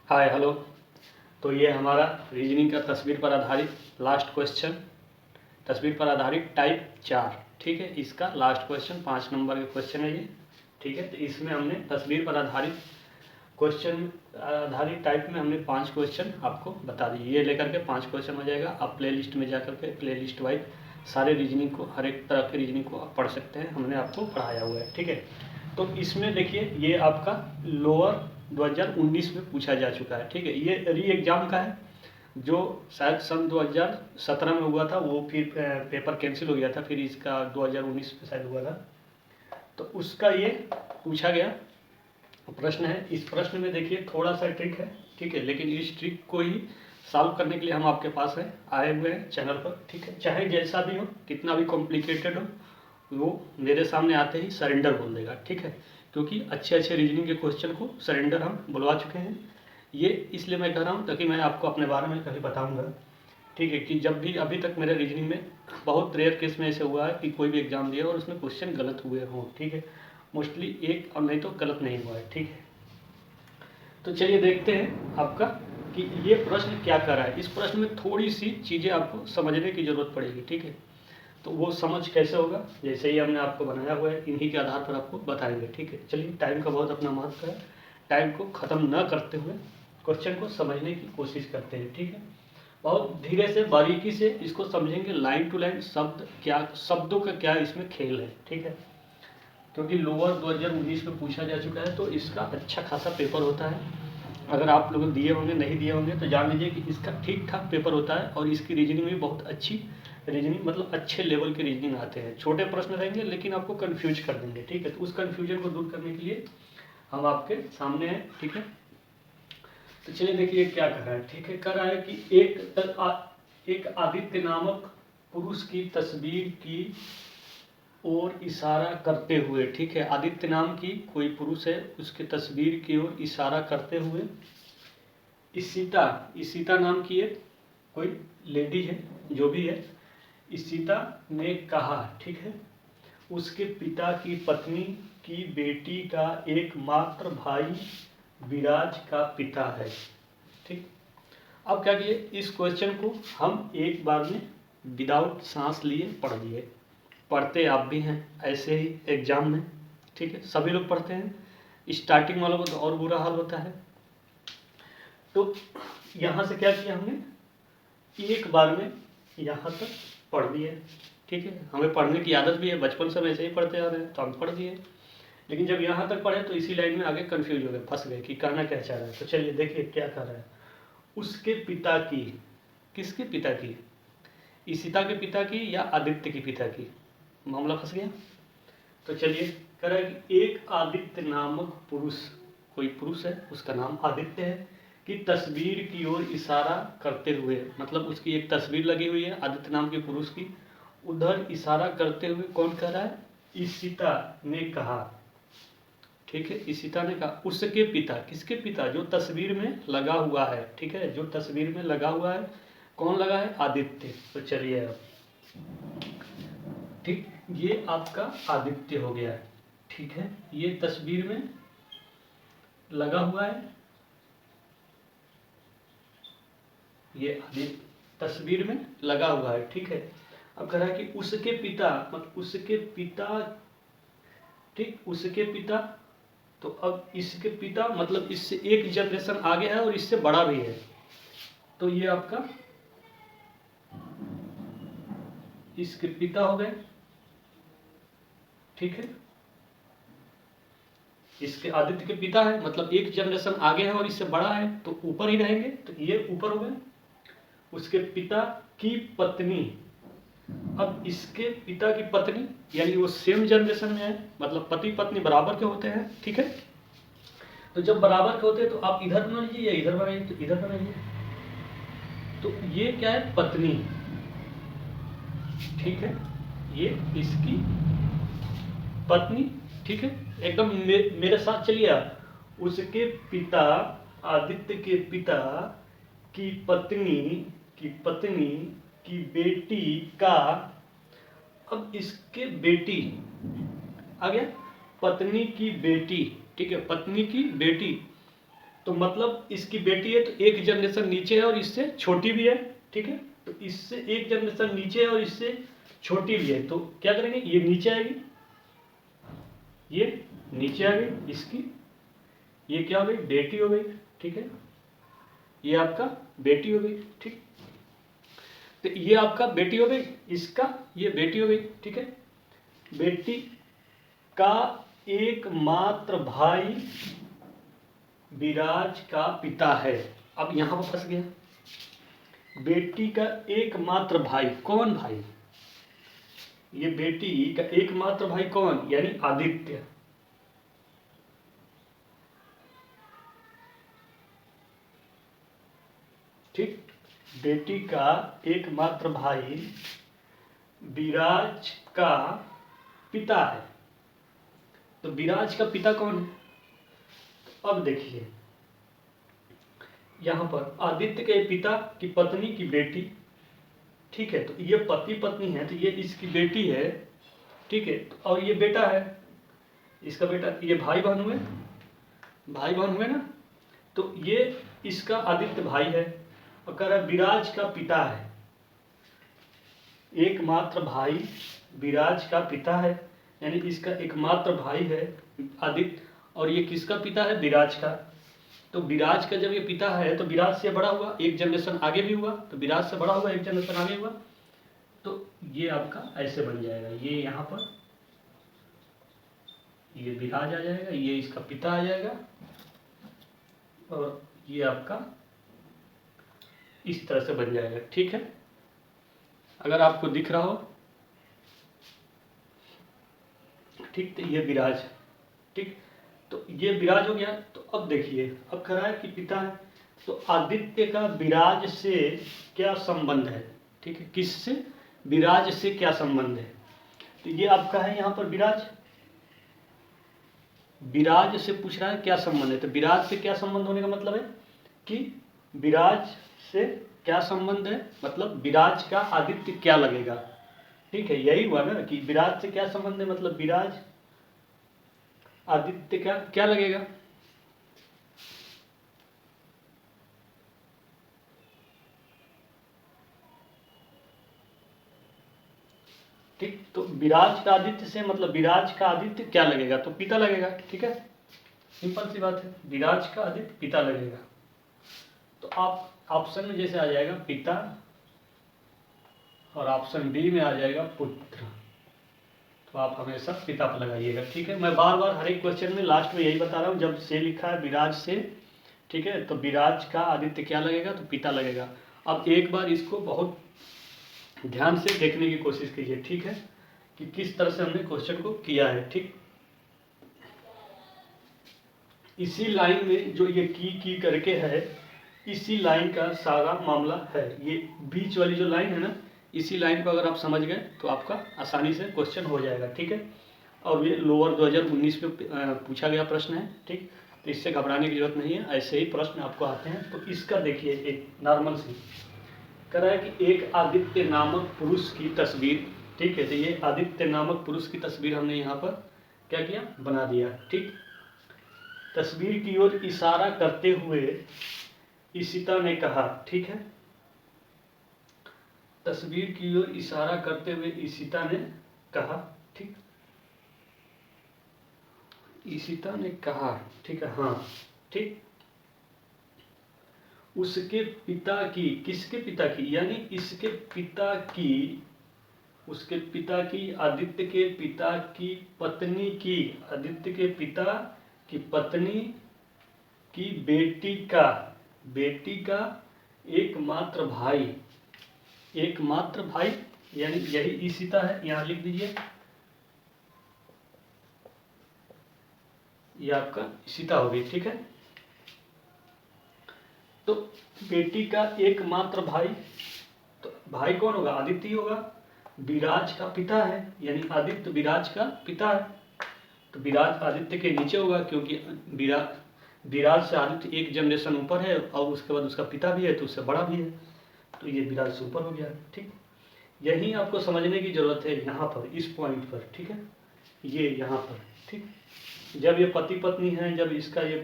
Hi hello. तो ये हमारा रीजनिंग का तस्वीर पर आधारित लास्ट क्वेश्चन, तस्वीर पर आधारित टाइप 4, ठीक है। इसका लास्ट क्वेश्चन 5 नंबर का क्वेश्चन है ये, ठीक है। तो इसमें हमने तस्वीर पर आधारित क्वेश्चन आधारित टाइप में हमने 5 क्वेश्चन आपको बता दिए। ये लेकर के 5 क्वेश्चन हो जाएगा। आप प्ले लिस्ट में जाकर के प्ले लिस्ट वाइज सारे रीजनिंग को, हर एक तरह के रीजनिंग को आप पढ़ सकते हैं, हमने आपको पढ़ाया हुआ है, ठीक है। तो इसमें देखिए ये आपका लोअर 2019 में पूछा जा चुका है, ठीक है। ये री एग्ज़ाम का है जो शायद सन 2017 में हुआ था, वो फिर पेपर कैंसिल हो गया था, फिर इसका 2019 में शायद हुआ था। तो उसका ये पूछा गया प्रश्न है। इस प्रश्न में देखिए थोड़ा सा ट्रिक है, ठीक है, लेकिन इस ट्रिक को ही सॉल्व करने के लिए हम आपके पास है आए हुए हैं चैनल पर, ठीक है। चाहे जैसा भी हो, कितना भी कॉम्प्लिकेटेड हो, वो मेरे सामने आते ही सरेंडर बोल देगा, ठीक है। क्योंकि अच्छे अच्छे रीजनिंग के क्वेश्चन को सरेंडर हम बुलवा चुके हैं। ये इसलिए मैं कह रहा हूँ ताकि मैं आपको अपने बारे में कभी बताऊँगा, ठीक है, कि जब भी अभी तक मेरे रीजनिंग में बहुत रेयर केस में ऐसे हुआ है कि कोई भी एग्ज़ाम दिया और उसमें क्वेश्चन गलत हुए हों, ठीक है। मोस्टली एक और नहीं तो गलत नहीं हुआ है, ठीक है। तो चलिए देखते हैं आपका कि ये प्रश्न क्या कर रहा है। इस प्रश्न में थोड़ी सी चीज़ें आपको समझने की ज़रूरत पड़ेगी, ठीक है। तो वो समझ कैसे होगा, जैसे ही हमने आपको बनाया हुआ है इन्हीं के आधार पर आपको बताएंगे, ठीक है। चलिए, टाइम का बहुत अपना महत्व है, टाइम को ख़त्म न करते हुए क्वेश्चन को समझने की कोशिश करते हैं, ठीक है। बहुत धीरे से बारीकी से इसको समझेंगे, लाइन टू लाइन शब्द क्या, शब्दों का क्या इसमें खेल है, ठीक है। क्योंकि लोअर 2019 में पूछा जा चुका है तो इसका अच्छा खासा पेपर होता है। अगर आप लोग दिए होंगे, नहीं दिए होंगे, तो जान लीजिए कि इसका ठीक ठाक पेपर होता है और इसकी रीजनिंग भी बहुत अच्छी रीजनिंग, मतलब अच्छे लेवल के रीजनिंग आते हैं। छोटे प्रश्न रहेंगे लेकिन आपको कन्फ्यूज कर देंगे, ठीक है। तो उस कन्फ्यूजन को दूर करने के लिए हम आपके सामने हैं, ठीक है। तो चलिए देखिए क्या कर रहा है, ठीक है। कर रहा है कि एक आदित्य नामक पुरुष की तस्वीर की ओर इशारा करते हुए, ठीक है। आदित्य नाम की कोई पुरुष है, उसके तस्वीर की ओर इशारा करते हुए इशिता नाम की एक कोई लेडी है, जो भी है, इशिता ने कहा, ठीक है, उसके पिता की पत्नी की बेटी का एकमात्र भाई विराज का पिता है, ठीक। अब क्या किए, इस क्वेश्चन को हम एक बार में विदाउट सांस लिए पढ़ लिए। पढ़ते आप भी हैं ऐसे ही एग्जाम में, ठीक है, सभी लोग पढ़ते हैं। स्टार्टिंग वालों को तो और बुरा हाल होता है। तो यहाँ से क्या किया हमने, एक बार में यहाँ तक पढ़ दिए, ठीक है। हमें पढ़ने की आदत भी है, बचपन से हम ऐसे ही पढ़ते आ रहे हैं, तो हम पढ़ दिए। लेकिन जब यहाँ तक पढ़े तो इसी लाइन में आगे कंफ्यूज हो गए, फंस गए कि कहना क्या चाह रहा है। तो चलिए देखिए क्या कह रहा है। उसके पिता की, किसके पिता की, इशिता के पिता की या आदित्य के पिता की, मामला फंस गया। तो चलिए कह रहा है कि एक आदित्य नामक पुरुष, कोई पुरुष है, उसका नाम आदित्य है, की तस्वीर की ओर इशारा करते हुए, मतलब उसकी एक तस्वीर लगी हुई है आदित्य नाम के पुरुष की, उधर इशारा करते हुए कौन कह रहा है, इशिता ने कहा, ठीक है। इशिता ने कहा उसके पिता, किसके पिता, जो तस्वीर में लगा हुआ है, ठीक है, जो तस्वीर में लगा हुआ है, कौन लगा है, आदित्य। तो चलिए अब, ठीक, ये आपका आदित्य हो गया, ठीक है। ये तस्वीर में लगा हुआ है, ये आदित्य तस्वीर में लगा हुआ है, ठीक है। अब कह रहा है कि उसके पिता, मतलब उसके पिता, ठीक, उसके पिता। तो अब इसके पिता मतलब इससे एक जनरेशन आगे है और इससे बड़ा भी है। तो ये आपका इसके पिता हो गए, ठीक है। इसके आदित्य के पिता है, मतलब एक जनरेशन आगे है और इससे बड़ा है, तो ऊपर ही रहेंगे, तो ये ऊपर हो गए। उसके पिता की पत्नी, अब इसके पिता की पत्नी यानी वो सेम जनरेशन में है, मतलब पति पत्नी बराबर के होते हैं, ठीक है। तो जब बराबर के होते हैं तो आप इधर बनाइए या इधर बनाइए, तो इधर बनाइए। तो ये क्या है, पत्नी, ठीक है, ये इसकी पत्नी, ठीक है। एकदम मेरे साथ चलिए आप। उसके पिता, आदित्य के पिता की पत्नी, की पत्नी की बेटी का, अब इसके बेटी आ गया, पत्नी की बेटी, ठीक है, पत्नी की बेटी, तो मतलब इसकी बेटी है तो एक जनरेशन नीचे है और इससे छोटी भी है, ठीक है। तो इससे एक जनरेशन नीचे है और इससे छोटी भी है, तो क्या करेंगे, ये नीचे आएगी, ये नीचे आ गई इसकी, ये क्या हो गई, बेटी हो गई, ठीक है। ये आपका बेटी हो गई, ठीक। तो ये आपका बेटी हो गई, इसका ये बेटी हो गई, ठीक है। बेटी का एकमात्र भाई विराज का पिता है। अब यहां पर फंस गया, बेटी का एकमात्र भाई, कौन भाई, ये बेटी का एकमात्र भाई कौन, यानी आदित्य, ठीक। बेटी का एकमात्र भाई विराज का पिता है। तो विराज का पिता कौन है, तो अब देखिए यहां पर आदित्य के पिता की पत्नी की बेटी, ठीक है। तो ये पति पत्नी है, तो ये इसकी बेटी है, ठीक है। और ये बेटा है, इसका बेटा, ये भाई बहन हुए, भाई बहन हुए ना। तो ये इसका आदित्य भाई है और कह रहा है विराज का पिता है, एकमात्र भाई विराज का पिता है, यानी इसका एकमात्र भाई है आदित्य, और ये किसका पिता है, विराज का। तो विराज का जब ये पिता है तो विराज से बड़ा हुआ, एक जनरेशन आगे भी हुआ, तो विराज से बड़ा हुआ, एक जनरेशन आगे हुआ। तो ये आपका ऐसे बन जाएगा, ये यहाँ पर ये विराज आ जाएगा, ये इसका पिता आ जाएगा, और ये आपका इस तरह से बन जाएगा, ठीक है। अगर आपको दिख रहा हो, ठीक। तो ये विराज, ठीक। तो ये विराज हो गया। तो अब देखिए, अब कह रहा है कि पिता है, तो आदित्य का विराज से क्या संबंध है, ठीक है, किससे, विराज से क्या संबंध है। तो ये आपका है यहाँ पर विराज, विराज से पूछ रहा है क्या संबंध है। तो विराज से क्या संबंध होने का मतलब है कि विराज से क्या संबंध है, मतलब विराज का आदित्य क्या लगेगा, ठीक है। यही हुआ ना कि विराज से क्या संबंध है, मतलब विराज आदित्य का क्या लगेगा, ठीक। तो विराज का आदित्य से मतलब विराज का आदित्य क्या लगेगा, तो पिता लगेगा, ठीक है। सिंपल सी बात है, विराज का आदित्य पिता लगेगा। तो आप ऑप्शन में जैसे आ जाएगा पिता, और ऑप्शन बी में आ जाएगा पुत्र, तो आप हमेशा पिता पर लगाइएगा, ठीक है। मैं बार बार हर एक क्वेश्चन में लास्ट में यही बता रहा हूँ, जब से लिखा है विराज से, ठीक है, तो विराज का आदित्य क्या लगेगा, तो पिता लगेगा। अब एक बार इसको बहुत ध्यान से देखने की कोशिश कीजिए, ठीक है, कि किस तरह से हमने क्वेश्चन को किया है, ठीक। इसी लाइन में जो ये की करके है, इसी लाइन का सारा मामला है। ये बीच वाली जो लाइन है ना, इसी लाइन को अगर आप समझ गए तो आपका आसानी से क्वेश्चन हो जाएगा, ठीक है। और ये लोअर 2019 में पूछा गया प्रश्न है, ठीक। तो इससे घबराने की जरूरत नहीं है, ऐसे ही प्रश्न आपको आते हैं। तो इसका देखिए एक नॉर्मल सी कह रहा है कि एक आदित्य नामक पुरुष की तस्वीर, ठीक है। तो ये आदित्य नामक पुरुष की तस्वीर हमने यहाँ पर क्या किया, बना दिया, ठीक। तस्वीर की ओर इशारा करते हुए ईशिता ने कहा, ठीक है। तस्वीर की ओर इशारा करते हुए ईशिता ने कहा, ठीक। ईशिता ने कहा, ठीक है, हाँ, ठीक। उसके पिता की, किसके पिता की, यानी इसके पिता की, उसके पिता की, आदित्य के पिता की पत्नी की, आदित्य के पिता की पत्नी की बेटी का एकमात्र भाई, एकमात्र भाई, यानी यही ईशिता है, यहां लिख दीजिए, ये आपका ईशिता होगी, ठीक है। तो बेटी का एकमात्र भाई, तो भाई कौन होगा, आदित्य ही होगा। विराज का पिता है, यानी आदित्य विराज का पिता है, तो विराज आदित्य के नीचे होगा, क्योंकि विराज से आदित्य एक जनरेशन ऊपर है, और उसके बाद उसका पिता भी है तो उससे बड़ा भी है, तो ये विराज से ऊपर हो गया, ठीक। यही आपको समझने की जरूरत है यहाँ पर, इस पॉइंट पर, ठीक है, ये यहाँ पर, ठीक। जब ये पति पत्नी है, जब इसका ये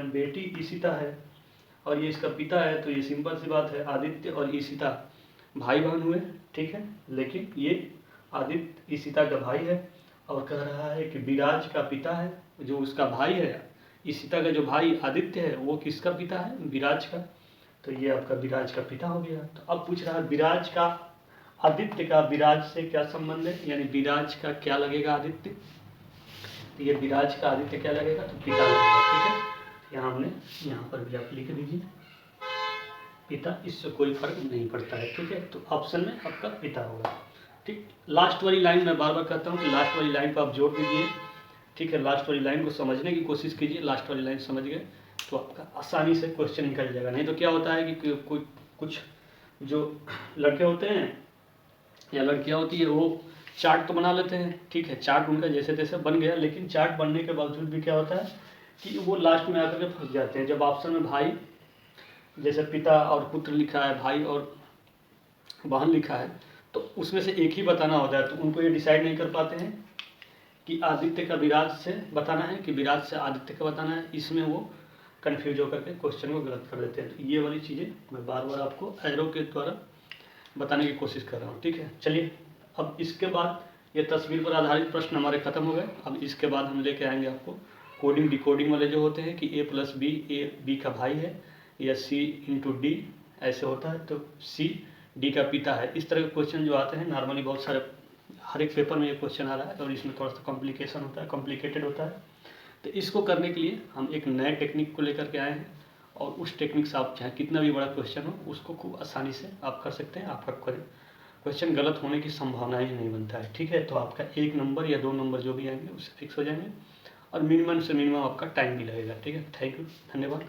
बेटी ईशिता है और ये इसका पिता है, तो ये सिंपल सी बात है, आदित्य और ईशिता भाई बहन हुए, ठीक है। लेकिन ये आदित्य ईशिता का भाई है और कह रहा है कि विराज का पिता है, जो उसका भाई है ईशिता का, जो भाई आदित्य है वो किसका पिता है, विराज का। तो ये आपका विराज का पिता हो गया। तो अब पूछ रहा है विराज का आदित्य का विराज से क्या संबंध है, यानी विराज का क्या लगेगा आदित्य, तो ये विराज का आदित्य क्या लगेगा, तो पिता लगेगा, ठीक है। यहाँ हमने यहाँ पर भी आप लिख दीजिए पिता, इससे कोई फर्क नहीं पड़ता है, ठीक है। तो ऑप्शन में आपका पिता होगा, ठीक। लास्ट वाली लाइन मैं बार बार कहता हूँ कि लास्ट वाली लाइन पर आप जोड़ दीजिए, ठीक है। लास्ट वाली लाइन को समझने की कोशिश कीजिए, लास्ट वाली लाइन समझ गए तो आपका आसानी से क्वेश्चन निकल जाएगा। नहीं तो क्या होता है कि कोई कुछ जो लड़के होते हैं या लड़कियां होती है वो चार्ट तो बना लेते हैं, ठीक है, चार्ट उनका जैसे तैसे बन गया, लेकिन चार्ट बनने के बावजूद भी क्या होता है कि वो लास्ट में आकर के फंस जाते हैं। जब ऑप्शन में भाई जैसे पिता और पुत्र लिखा है, भाई और बहन लिखा है, तो उसमें से एक ही बताना होता है, तो उनको ये डिसाइड नहीं कर पाते हैं कि आदित्य का विराज से बताना है कि विराज से आदित्य का बताना है, इसमें वो कंफ्यूज होकर के क्वेश्चन को गलत कर देते हैं। तो ये वाली चीज़ें मैं बार बार आपको एरो के द्वारा बताने की कोशिश कर रहा हूँ, ठीक है। चलिए अब इसके बाद ये तस्वीर पर आधारित प्रश्न हमारे खत्म हो गए। अब इसके बाद हम लेके आएंगे आपको कोडिंग डिकोडिंग वाले जो होते हैं कि ए प्लस बी, ए बी का भाई है, या सी इंटू डी ऐसे होता है, तो सी डी का पिता है। इस तरह के क्वेश्चन जो आते हैं नॉर्मली बहुत सारे हर एक पेपर में ये क्वेश्चन आ रहा है और इसमें थोड़ा सा कॉम्प्लिकेशन होता है, कॉम्प्लिकेटेड होता है। तो इसको करने के लिए हम एक नए टेक्निक को लेकर के आए हैं और उस टेक्निक से आप चाहे कितना भी बड़ा क्वेश्चन हो उसको खूब आसानी से आप कर सकते हैं। आपका क्वेश्चन गलत होने की संभावना ही नहीं बनता है, ठीक है। तो आपका 1 नंबर या 2 नंबर जो भी आएंगे उससे फिक्स हो जाएंगे और मिनिमम से मिनिमम आपका टाइम भी लगेगा, ठीक है। थैंक यू, धन्यवाद।